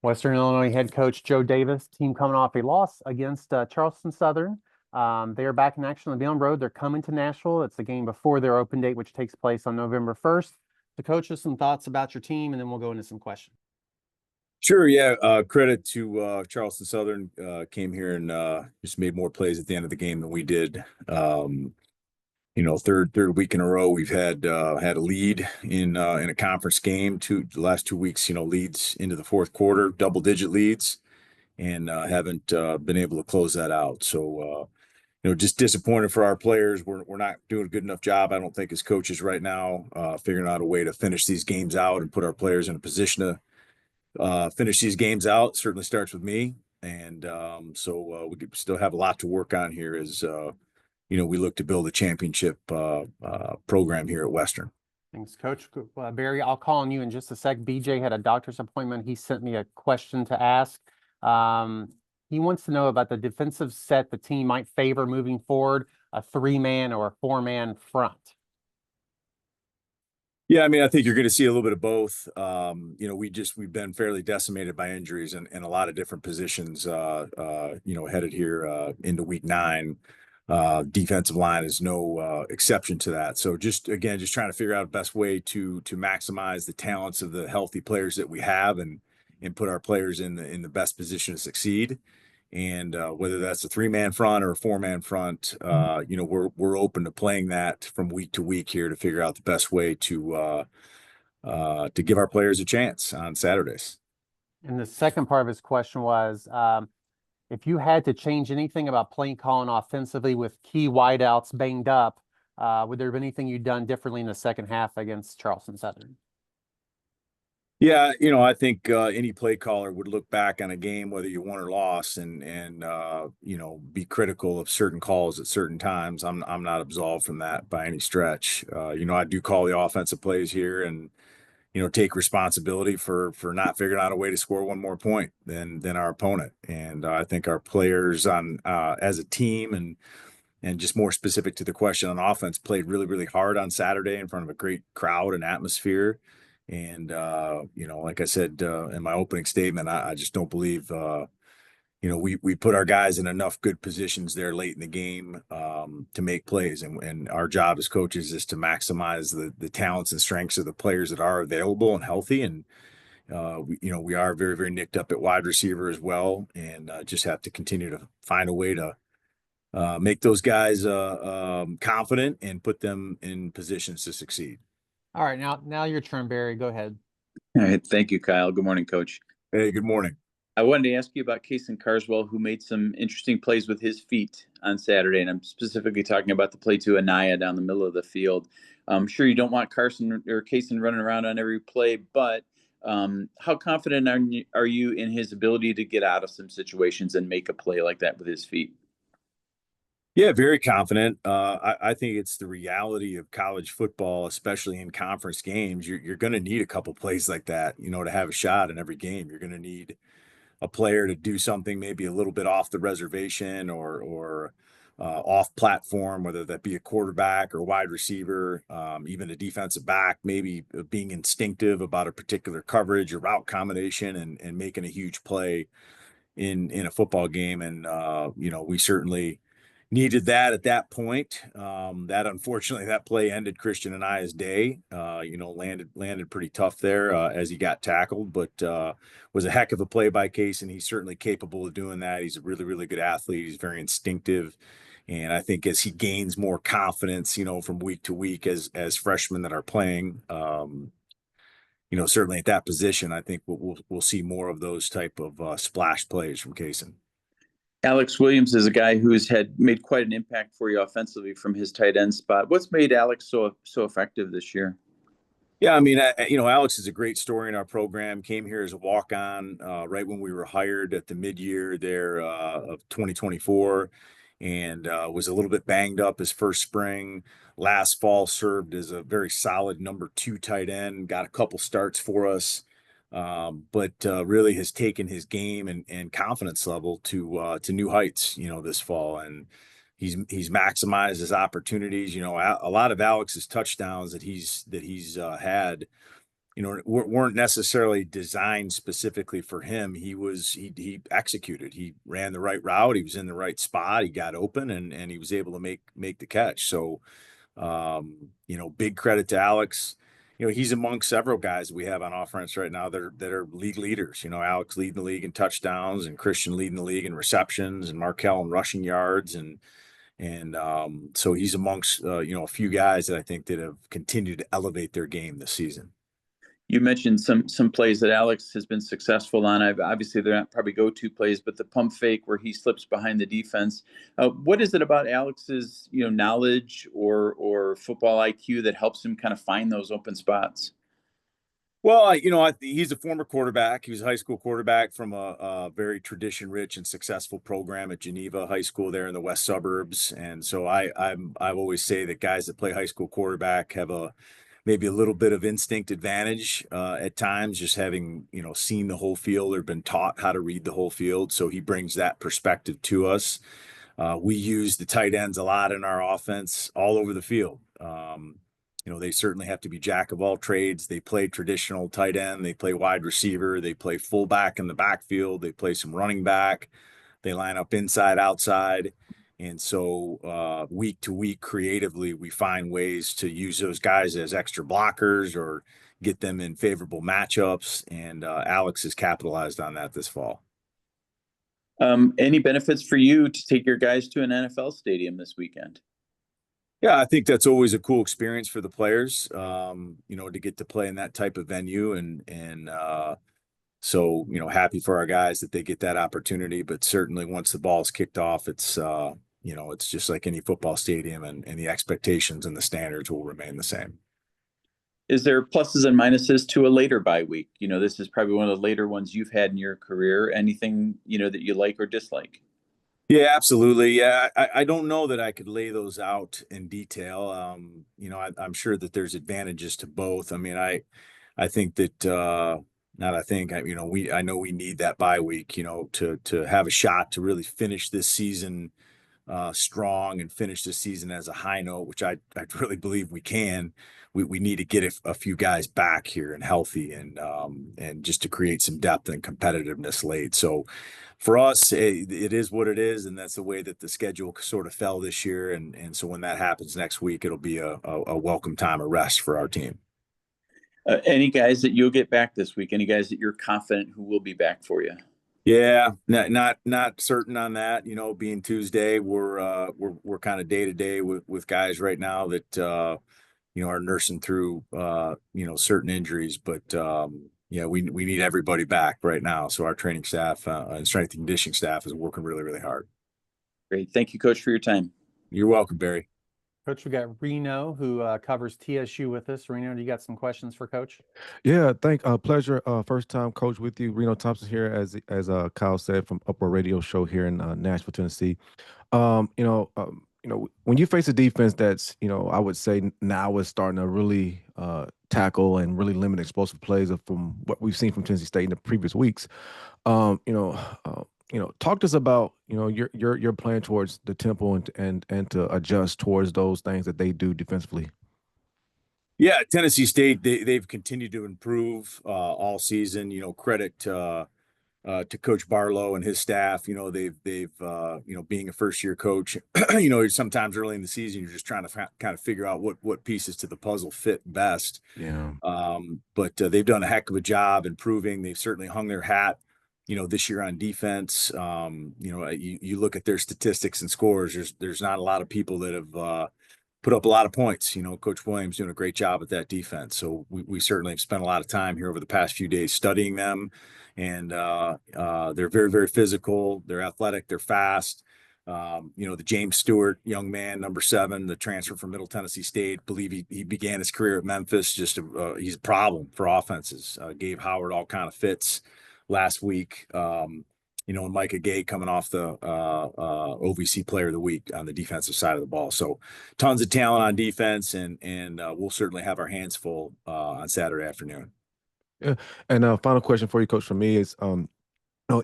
Western Illinois head coach Joe Davis, team coming off a loss against Charleston Southern. They are back in action on the Beyond Road. They're coming to Nashville. It's the game before their open date, which takes place on November 1st. So, coach, just some thoughts about your team, and then we'll go into some questions. Sure, yeah. Credit to Charleston Southern. Came here and just made more plays at the end of the game than we did. Third week in a row we've had a lead in a conference game. The last 2 weeks, leads into the fourth quarter, double-digit leads, and haven't been able to close that out. So just disappointed for our players. We're not doing a good enough job, I don't think, as coaches right now, figuring out a way to finish these games out and put our players in a position to finish these games out. Certainly starts with me. And we could still have a lot to work on here as, we look to build a championship program here at Western. Thanks, Coach. Barry, I'll call on you in just a sec. BJ had a doctor's appointment. He sent me a question to ask. He wants to know about the defensive set the team might favor moving forward, a 3-man or a 4-man front. Yeah, I mean, I think you're going to see a little bit of both. We've been fairly decimated by injuries in a lot of different positions, headed here into week 9. Defensive line is no exception to that. So just trying to figure out the best way to maximize the talents of the healthy players that we have and put our players in the best position to succeed. And whether that's a 3-man front or a 4-man front, we're open to playing that from week to week here to figure out the best way to give our players a chance on Saturdays. And the second part of his question was, if you had to change anything about play calling offensively with key wideouts banged up, would there have been anything you'd done differently in the second half against Charleston Southern? Yeah, I think any play caller would look back on a game, whether you won or lost, and be critical of certain calls at certain times. I'm not absolved from that by any stretch. I do call the offensive plays here and take responsibility for not figuring out a way to score one more point than our opponent. And I think our players on as a team and just more specific to the question on offense played really, really hard on Saturday in front of a great crowd and atmosphere. And like I said in my opening statement, I just don't believe we put our guys in enough good positions there late in the game to make plays. And our job as coaches is to maximize the talents and strengths of the players that are available and healthy. And we are very, very nicked up at wide receiver as well, and just have to continue to find a way to make those guys confident and put them in positions to succeed. All right, now your turn, Barry. Go ahead. All right, thank you, Kyle. Good morning, Coach. Hey, good morning. I wanted to ask you about Kason Carswell, who made some interesting plays with his feet on Saturday, and I'm specifically talking about the play to Anaya down the middle of the field. I'm sure you don't want Carson or Kason running around on every play, but how confident are you in his ability to get out of some situations and make a play like that with his feet? Yeah, very confident. I think it's the reality of college football, especially in conference games. You're going to need a couple plays like that, to have a shot in every game. You're going to need a player to do something maybe a little bit off the reservation or off platform, whether that be a quarterback or wide receiver, even a defensive back, maybe being instinctive about a particular coverage or route combination and making a huge play in a football game. And, we certainly needed that at that point. Unfortunately, that play ended Christian Anaya's day. Landed pretty tough there as he got tackled, but was a heck of a play by Case, and he's certainly capable of doing that. He's a really, really good athlete. He's very instinctive. And I think as he gains more confidence, from week to week as freshmen that are playing, certainly at that position, I think we'll see more of those type of splash plays from Kason. Alex Williams is a guy who's made quite an impact for you offensively from his tight end spot. What's made Alex so effective this year? Yeah, I mean, Alex is a great story in our program. Came here as a walk-on right when we were hired at the mid-year there of 2024, and was a little bit banged up his first spring. Last fall served as a very solid number 2 tight end. Got a couple starts for us. But really has taken his game and confidence level to new heights, this fall, and he's maximized his opportunities. A lot of Alex's touchdowns that he's had weren't necessarily designed specifically for him. He executed. He ran the right route. He was in the right spot. He got open and he was able to make the catch. So, big credit to Alex. He's among several guys we have on offense right now that are league leaders. Alex leading the league in touchdowns, and Christian leading the league in receptions, and Markel in rushing yards, and so he's amongst a few guys that I think that have continued to elevate their game this season. You mentioned some plays that Alex has been successful on. Obviously, they're not probably go-to plays, but the pump fake where he slips behind the defense. What is it about Alex's knowledge or football IQ that helps him kind of find those open spots? Well, he's a former quarterback. He was a high school quarterback from a very tradition-rich and successful program at Geneva High School there in the west suburbs. And so I've always say that guys that play high school quarterback have maybe a little bit of instinct advantage at times, just having seen the whole field or been taught how to read the whole field. So he brings that perspective to us. We use the tight ends a lot in our offense all over the field. They certainly have to be jack of all trades. They play traditional tight end. They play wide receiver. They play fullback in the backfield. They play some running back. They line up inside, outside. And so week to week, creatively, we find ways to use those guys as extra blockers or get them in favorable matchups. And Alex has capitalized on that this fall. Any benefits for you to take your guys to an NFL stadium this weekend? Yeah, I think that's always a cool experience for the players, to get to play in that type of venue. And so, happy for our guys that they get that opportunity. But certainly once the ball's kicked off, it's just like any football stadium, and the expectations and the standards will remain the same. Is there pluses and minuses to a later bye week? This is probably one of the later ones you've had in your career. Anything, that you like or dislike? Yeah, absolutely. Yeah, I don't know that I could lay those out in detail. I'm sure that there's advantages to both. I mean, I think that not I think I know we need that bye week, to have a shot to really finish this season strong and finish this season as a high note, which I really believe we can. We need to get a few guys back here and healthy, and just to create some depth and competitiveness late. So for us, it is what it is, and that's the way that the schedule sort of fell this year. And so when that happens next week, it'll be a welcome time of rest for our team. Any guys that you'll get back this week? Any guys that you're confident who will be back for you? Yeah, not certain on that. Being Tuesday, we're kind of day to day with guys right now that are nursing through certain injuries, but yeah, we need everybody back right now. So our training staff and strength and conditioning staff is working really, really hard. Great. Thank you, Coach, for your time. You're welcome, Barry. Coach, we got Reno who covers TSU with us. Reno, do you got some questions for Coach? Yeah, pleasure. First time coach with you. Reno Thompson here, as Kyle said, from Upward Radio Show here in Nashville, Tennessee. When you face a defense that's, I would say now is starting to really tackle and really limit explosive plays from what we've seen from Tennessee State in the previous weeks. Talk to us about, your plan towards the tempo and to adjust towards those things that they do defensively. Yeah, Tennessee State, they've continued to improve all season. Credit to Coach Barlow and his staff. They've being a first year coach, sometimes early in the season you're just trying to kind of figure out what pieces to the puzzle fit best. Yeah. But they've done a heck of a job improving. They've certainly hung their hat this year on defense. You look at their statistics and scores, there's not a lot of people that have put up a lot of points. Coach Williams doing a great job at that defense. So we certainly have spent a lot of time here over the past few days studying them, and they're very, very physical. They're athletic. They're fast. The James Stewart young man, number 7, the transfer from Middle Tennessee State, believe he began his career at Memphis. He's a problem for offenses. Gave Howard all kind of fits last week. And Micah Gay coming off the OVC Player of the Week on the defensive side of the ball. So tons of talent on defense, and we'll certainly have our hands full on Saturday afternoon. Yeah. And final question for you, Coach, from me is,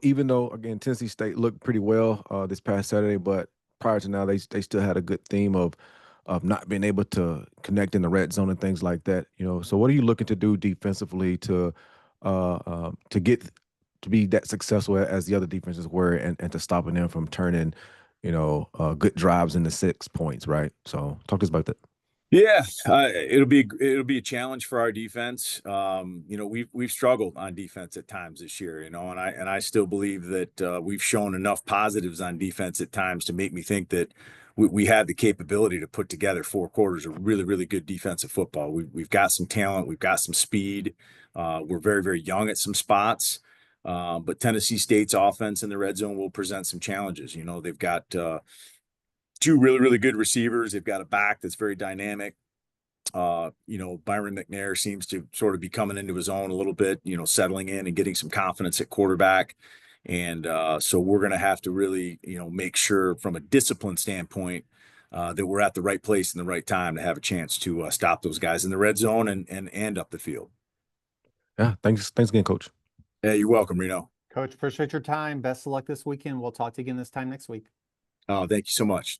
even though, again, Tennessee State looked pretty well this past Saturday, but prior to now, they still had a good theme of of not being able to connect in the red zone and things like that. You know, so what are you looking to do defensively to get to be that successful as the other defenses were, and to stopping them from turning, good drives into 6 points, right? So talk to us about that. Yeah, it'll be a challenge for our defense. We've struggled on defense at times this year, and I still believe that we've shown enough positives on defense at times to make me think that we have the capability to put together 4 quarters of really, really good defensive football. We've got some talent, we've got some speed. We're very, very young at some spots, but Tennessee State's offense in the red zone will present some challenges. They've got 2 really, really good receivers. They've got a back that's very dynamic. Byron McNair seems to sort of be coming into his own a little bit, settling in and getting some confidence at quarterback. And so we're going to have to really, make sure from a discipline standpoint that we're at the right place in the right time to have a chance to stop those guys in the red zone and up the field. Yeah, thanks again, Coach. Hey, you're welcome, Reno. Coach, appreciate your time. Best of luck this weekend. We'll talk to you again this time next week. Oh, thank you so much.